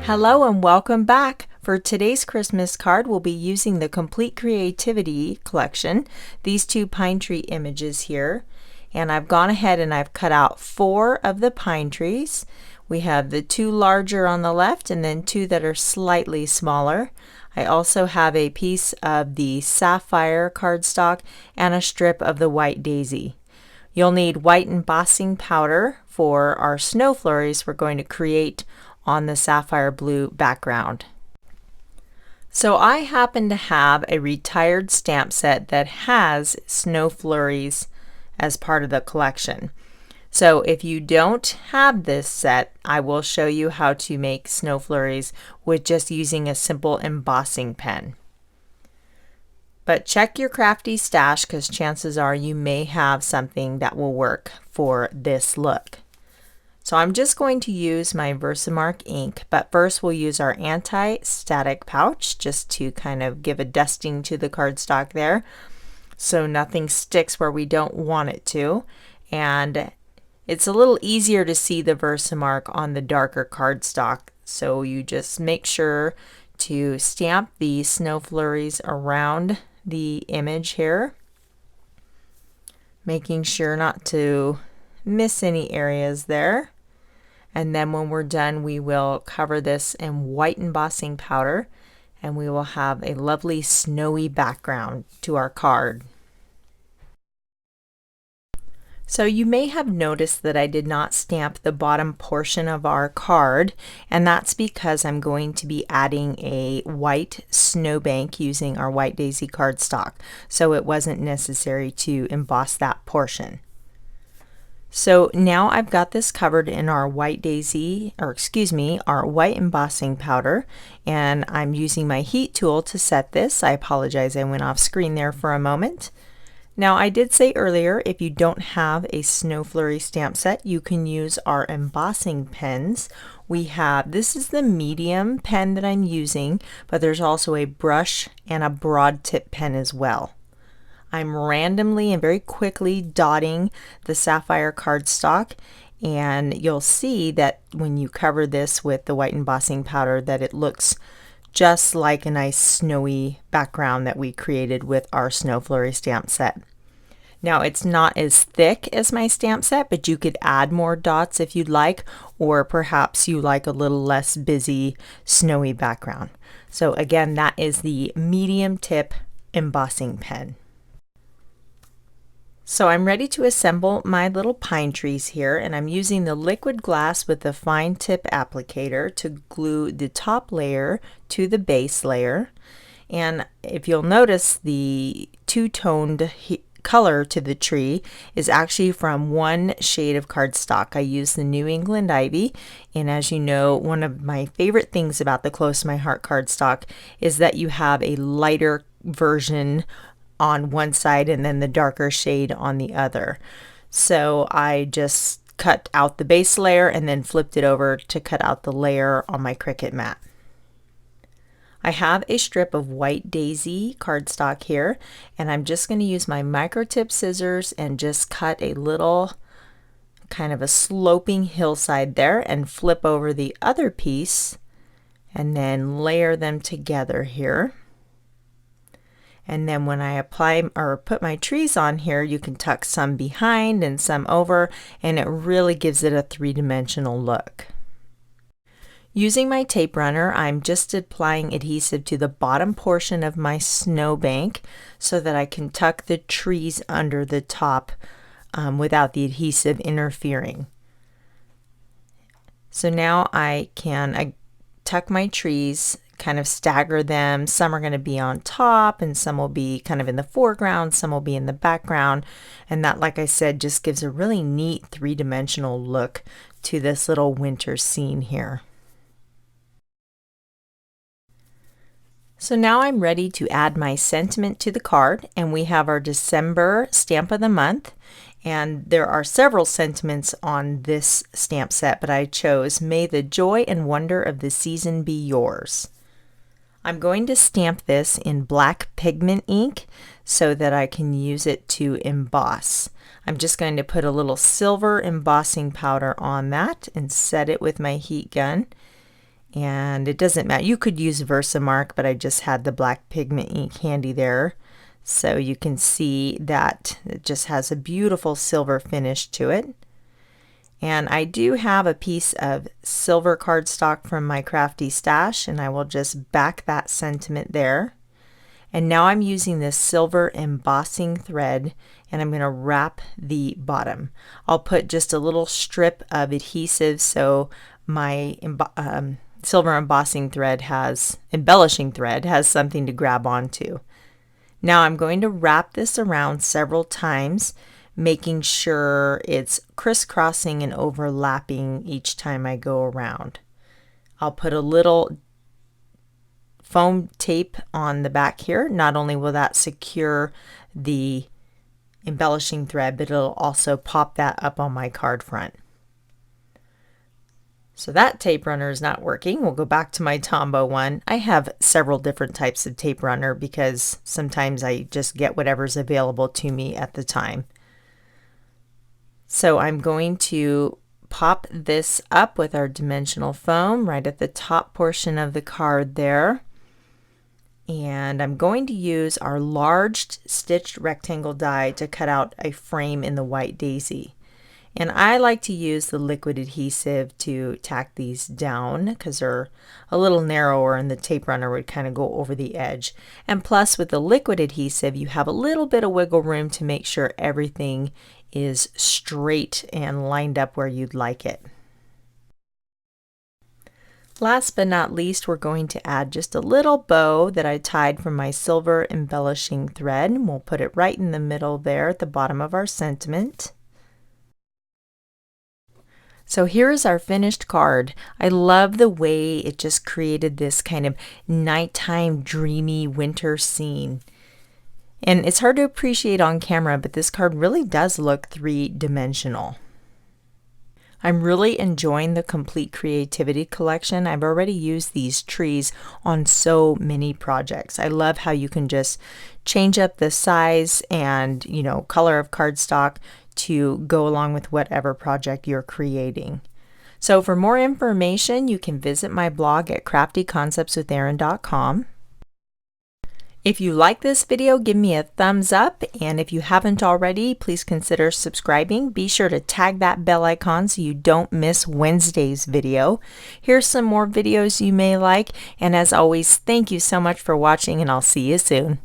Hello and welcome back. For today's Christmas card, we'll be using the Complete Creativity collection, these two pine tree images here. And I've gone ahead and I've cut out 4 of the pine trees. We have the 2 larger on the left and then 2 that are slightly smaller. I also have a piece of the sapphire cardstock and a strip of the white daisy. You'll need white embossing powder for our snow flurries we're going to create on the sapphire blue background. So I happen to have a retired stamp set that has snow flurries as part of the collection. So if you don't have this set, I will show you how to make snow flurries with just using a simple embossing pen. But check your crafty stash because chances are you may have something that will work for this look. So I'm just going to use my Versamark ink, but first we'll use our anti-static pouch just to kind of give a dusting to the cardstock there so nothing sticks where we don't want it to. And it's a little easier to see the Versamark on the darker cardstock, so you just make sure to stamp the snow flurries around the image here, making sure not to miss any areas there. And then when we're done, we will cover this in white embossing powder and we will have a lovely snowy background to our card. So you may have noticed that I did not stamp the bottom portion of our card, and that's because I'm going to be adding a white snowbank using our white daisy cardstock, so it wasn't necessary to emboss that portion. So now I've got this covered in our white daisy, or excuse me, our white embossing powder, and I'm using my heat tool to set this. I apologize, I went off screen there for a moment. Now I did say earlier, if you don't have a snow flurry stamp set, you can use our embossing pens. We have, this is the medium pen that I'm using, but there's also a brush and a broad tip pen as well. I'm randomly and very quickly dotting the sapphire cardstock, and you'll see that when you cover this with the white embossing powder that it looks just like a nice snowy background that we created with our snow flurry stamp set. Now it's not as thick as my stamp set, but you could add more dots if you'd like, or perhaps you like a little less busy snowy background. So again, that is the medium tip embossing pen. So I'm ready to assemble my little pine trees here, and I'm using the liquid glass with the fine tip applicator to glue the top layer to the base layer. And if you'll notice, the two-toned color to the tree is actually from one shade of cardstock. I use the New England Ivy, and as you know, one of my favorite things about the Close to My Heart cardstock is that you have a lighter version on one side and then the darker shade on the other. So I just cut out the base layer and then flipped it over to cut out the layer on my Cricut mat. I have a strip of white daisy cardstock here, and I'm just going to use my micro tip scissors and just cut a little kind of a sloping hillside there and flip over the other piece and then layer them together here. And then when I apply or put my trees on here, you can tuck some behind and some over, and it really gives it a three-dimensional look. Using my tape runner, I'm just applying adhesive to the bottom portion of my snowbank so that I can tuck the trees under the top without the adhesive interfering. So now I can tuck my trees, kind of stagger them. Some are going to be on top and some will be kind of in the foreground, some will be in the background, and that, like I said, just gives a really neat three-dimensional look to this little winter scene here. So now I'm ready to add my sentiment to the card, and we have our December stamp of the month, and there are several sentiments on this stamp set, but I chose "May the joy and wonder of the season be yours." I'm going to stamp this in black pigment ink so that I can use it to emboss. I'm just going to put a little silver embossing powder on that and set it with my heat gun. And it doesn't matter. You could use Versamark, but I just had the black pigment ink handy there. So you can see that it just has a beautiful silver finish to it. And I do have a piece of silver cardstock from my crafty stash, and I will just back that sentiment there. And now I'm using this silver embossing thread, and I'm going to wrap the bottom. I'll put just a little strip of adhesive so my silver embellishing thread has something to grab onto. Now I'm going to wrap this around several times, making sure it's crisscrossing and overlapping each time I go around. I'll put a little foam tape on the back here. Not only will that secure the embellishing thread, but it'll also pop that up on my card front. So that tape runner is not working. We'll go back to my Tombow one. I have several different types of tape runner because sometimes I just get whatever's available to me at the time. So I'm going to pop this up with our dimensional foam right at the top portion of the card there. And I'm going to use our large stitched rectangle die to cut out a frame in the white daisy. And I like to use the liquid adhesive to tack these down because they're a little narrower and the tape runner would kind of go over the edge. And plus with the liquid adhesive you have a little bit of wiggle room to make sure everything is straight and lined up where you'd like it. Last but not least, we're going to add just a little bow that I tied from my silver embellishing thread. And we'll put it right in the middle there at the bottom of our sentiment. So here's our finished card. I love the way it just created this kind of nighttime dreamy winter scene. And it's hard to appreciate on camera, but this card really does look three-dimensional. I'm really enjoying the Complete Creativity collection. I've already used these trees on so many projects. I love how you can just change up the size and, color of cardstock to go along with whatever project you're creating. So for more information, you can visit my blog at craftyconceptswitherin.com. If you like this video, give me a thumbs up, and if you haven't already, please consider subscribing. Be sure to tag that bell icon so you don't miss Wednesday's video. Here's some more videos you may like, and as always, thank you so much for watching, and I'll see you soon.